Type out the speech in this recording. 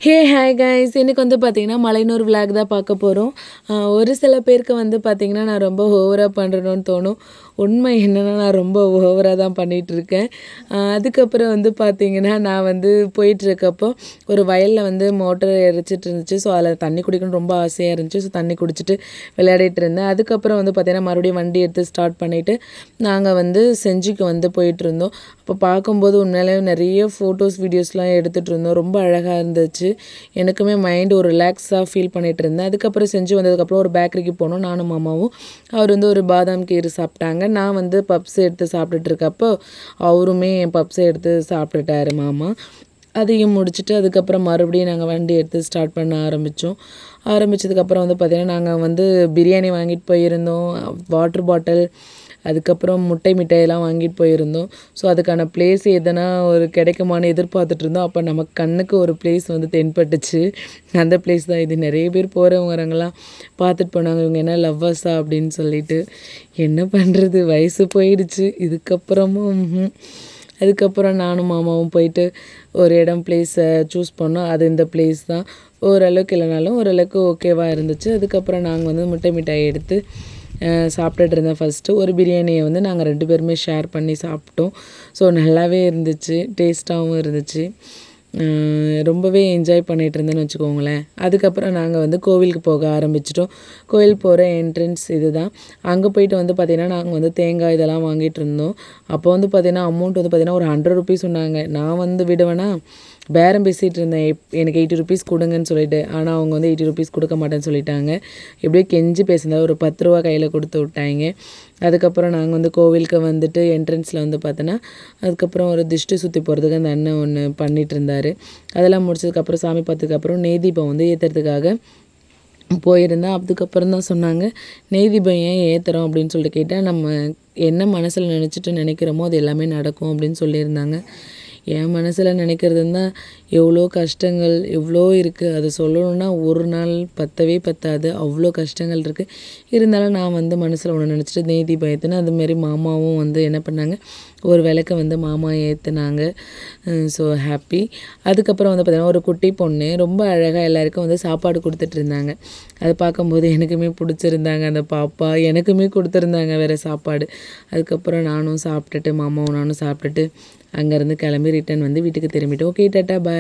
Hi guys, இன்னைக்கு வந்து பார்த்தீங்கன்னா மலையனூர் விளாக் தான் பார்க்க போகிறோம். ஒரு சில பேருக்கு வந்து பார்த்தீங்கன்னா நான் ரொம்ப ஓவராக பண்ணுறேன்னு தோணும். உண்மை என்னென்னா நான் ரொம்ப ஓவராக தான் பண்ணிகிட்ருக்கேன். அதுக்கப்புறம் வந்து பார்த்தீங்கன்னா நான் வந்து போயிட்டுருக்கப்போ ஒரு வயலில் வந்து மோட்டர் இறைச்சிட்டு இருந்துச்சு. ஸோ அதில் தண்ணி குடிக்கணும்னு ரொம்ப ஆசையாக இருந்துச்சு. ஸோ தண்ணி குடிச்சிட்டு விளையாடிட்டு இருந்தேன். அதுக்கப்புறம் வந்து பார்த்தீங்கன்னா மறுபடியும் வண்டி எடுத்து ஸ்டார்ட் பண்ணிவிட்டு நாங்கள் வந்து செஞ்சிக்கு வந்து போயிட்டுருந்தோம். அப்போ பார்க்கும்போது உண்மையிலே நிறைய ஃபோட்டோஸ் வீடியோஸ்லாம் எடுத்துகிட்டு இருந்தோம். ரொம்ப அழகாக இருந்துச்சு. எனக்குமே மைண்டு ஒரு ரிலாக்ஸாக ஃபீல் பண்ணிகிட்டு இருந்தேன். அதுக்கப்புறம் செஞ்சு வந்ததுக்கப்புறம் ஒரு பேக்கரிக்கு போனோம் நானும் மாமாவும். அவர் வந்து ஒரு பாதாம் கீர் சாப்பிட்டாங்க. நான் வந்து பப்ஸ் எடுத்து சாப்பிட்டுட்டு இருக்கப்போ அவருமே என் பப்ஸை எடுத்து சாப்பிட்டுட்டாரு மாமா. அதையும் முடிச்சுட்டு அதுக்கப்புறம் மறுபடியும் நாங்கள் வண்டி எடுத்து ஸ்டார்ட் பண்ண ஆரம்பித்ததுக்கப்புறம் வந்து பார்த்திங்கன்னா நாங்கள் வந்து பிரியாணி வாங்கிட்டு போயிருந்தோம், வாட்டர் பாட்டில், அதுக்கப்புறம் முட்டை மிட்டாயெல்லாம் வாங்கிட்டு போயிருந்தோம். ஸோ அதுக்கான பிளேஸ் எதனா ஒரு கிடைக்குமான்னு எதிர்பார்த்துட்டு இருந்தோம். அப்போ நமக்கு கண்ணுக்கு ஒரு பிளேஸ் வந்து தென்பட்டுச்சு. அந்த பிளேஸ் தான் இது. நிறைய பேர் போகிறவங்க வரவங்கலாம் பார்த்துட்டு போனாங்க, இவங்க என்ன லவ்வர்ஸா அப்படின்னு சொல்லிட்டு. என்ன பண்ணுறது, வயசு போயிடுச்சு. அதுக்கப்புறம் நானும் மாமாவும் போயிட்டு ஒரு பிளேஸை சூஸ் பண்ணோம். அது இந்த பிளேஸ் தான். ஓரளவுக்கு இல்லைனாலும் ஓரளவுக்கு ஓகேவாக இருந்துச்சு. அதுக்கப்புறம் நாங்கள் வந்து முட்டை மிட்டாய் எடுத்து சாப்பிட்டுட்டு இருந்தேன். ஃபஸ்ட்டு ஒரு பிரியாணியை வந்து நாங்கள் 2 பேருமே ஷேர் பண்ணி சாப்பிட்டோம். ஸோ நல்லாவே இருந்துச்சு, டேஸ்ட்டாகவும் இருந்துச்சு. ரொம்பவே என்ஜாய் பண்ணிகிட்டு இருந்தேன்னு வச்சுக்கோங்களேன். அதுக்கப்புறம் நாங்கள் வந்து கோவிலுக்கு போக ஆரம்பிச்சிட்டோம். கோவில் போகிற என்ட்ரன்ஸ் இது தான். அங்கே போயிட்டு வந்து பார்த்திங்கன்னா நாங்கள் வந்து தேங்காய் இதெல்லாம் வாங்கிட்டு இருந்தோம். அப்போ வந்து பார்த்திங்கன்னா அமௌண்ட் வந்து பார்த்திங்கன்னா ஒரு 100 ருபீஸ் சொன்னாங்க. நான் வந்து விடுவேனா பேரம் பேசிகிட்டு இருந்தேன், எனக்கு 80 ருபீஸ் கொடுங்கன்னு சொல்லிட்டு. ஆனால் அவங்க வந்து 80 ருபீஸ் கொடுக்க மாட்டேன்னு சொல்லிட்டாங்க. எப்படியோ கெஞ்சி பேசியிருந்தா ஒரு 10 ரூபா கையில் கொடுத்து விட்டாங்க. அதுக்கப்புறம் நாங்கள் வந்து கோவிலுக்கு வந்துட்டு என்ட்ரன்ஸில் வந்து பார்த்தோன்னா அதுக்கப்புறம் ஒரு திஷ்டி சுற்றி போகிறதுக்கு அந்த அண்ணன் ஒன்று பண்ணிகிட்டு இருந்தார். அதெல்லாம் முடிச்சதுக்கப்புறம் சாமி பார்த்ததுக்கப்புறம் நெய் தீபம் வந்து ஏற்றுறதுக்காக போயிருந்தேன். அதுக்கப்புறம் தான் சொன்னாங்க, நெய் தீபம் ஏன் ஏற்றுறோம் அப்படின்னு சொல்லிட்டு கேட்டால், நம்ம என்ன மனசில் நினைக்கிறோமோ அது எல்லாமே நடக்கும் அப்படின்னு சொல்லியிருந்தாங்க. என் மனசில் நினைக்கிறதுன்னா எவ்வளோ கஷ்டங்கள் எவ்வளோ இருக்குது. அது சொல்லணுன்னா ஒரு நாள் பத்தவே பத்தாது, அவ்வளோ கஷ்டங்கள் இருக்குது. இருந்தாலும் நான் வந்து மனசில் ஒன்று நினச்சிட்டு நெய் தீபம் ஏற்றினேன். அதுமாரி மாமாவும் வந்து என்ன பண்ணாங்க, ஒரு விளக்க வந்து மாமா ஏற்றுனாங்க. So happy. அதுக்கப்புறம் வந்து பார்த்திங்கன்னா ஒரு குட்டி பொண்ணு ரொம்ப அழகாக எல்லாருக்கும் வந்து சாப்பாடு கொடுத்துட்டு இருந்தாங்க. அதை பார்க்கும்போது எனக்குமே பிடிச்சிருந்தாங்க அந்த பாப்பா. எனக்குமே கொடுத்துருந்தாங்க வேறு சாப்பாடு. அதுக்கப்புறம் நானும் சாப்பிட்டுட்டு மாமாவும் நானும் சாப்பிட்டுட்டு அங்கேருந்து கிளம்பி ரிட்டன் வந்து வீட்டுக்கு திரும்பிட்டோம். ஓகே, டாட்டா, பாய்.